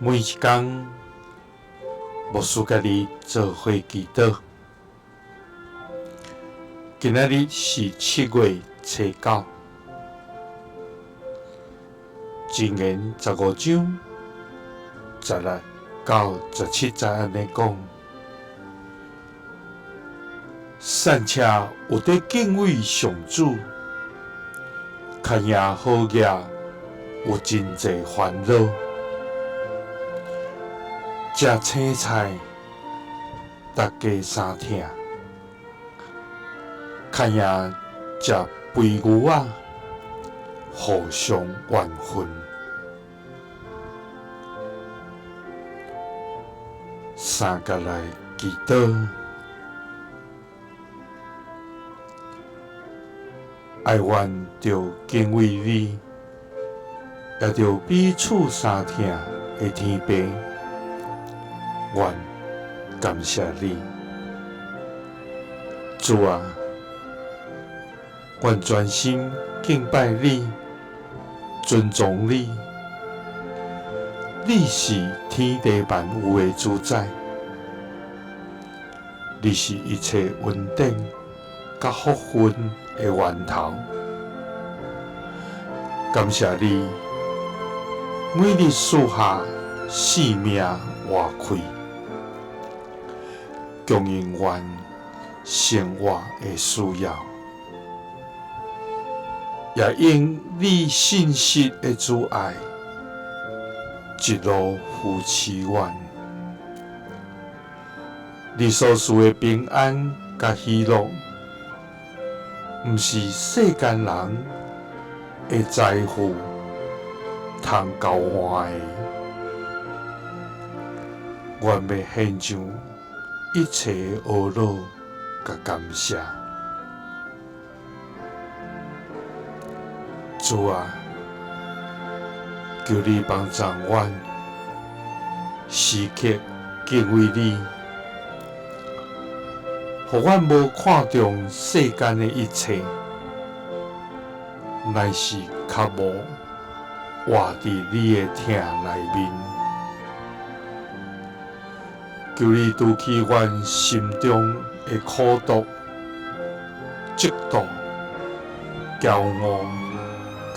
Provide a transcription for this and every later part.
每一天，牧师甲你做伙祈祷。今仔日是7月初9，箴言15章16到17節安尼講：善車有得敬畏上主，牽引好業有真濟煩惱。食青菜，大家相疼；牽引食肥牛仔，互相怨恨。三個來祈禱，愛願着敬畏你，也着彼此相疼的天父。願感謝你，主啊！願專心敬拜你，尊重你。你是天地萬有的主宰，你是一切穩定甲福分的源頭。感謝你，每日賜下生命活開。供應阮生活的需要，也因你信實的主愛，一路扶持阮。你所賜的平安甲喜樂，毋是世間人的財富通交換的。阮要獻上一切懊惱甲感謝，主啊，求你幫助阮，時刻敬畏你，互阮無看重世間的一切，乃是較無活佇你的疼內面。求你除去阮心中的苦毒、嫉妒、驕傲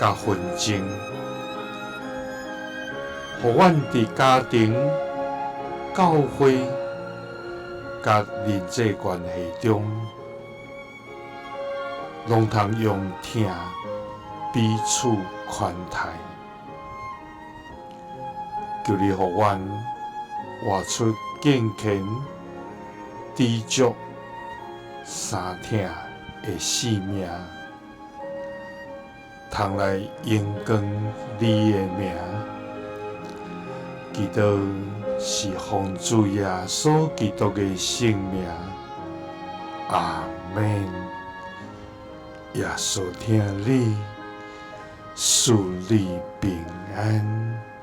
甲紛爭，互阮佇家庭、教會甲人際關係中，攏通用疼彼此寬待。求你互阮活出敬虔、知足、相疼的生命，通來榮光你的名。祈禱是奉主耶穌基督的聖名，阿們。耶穌聽你，賜你平安。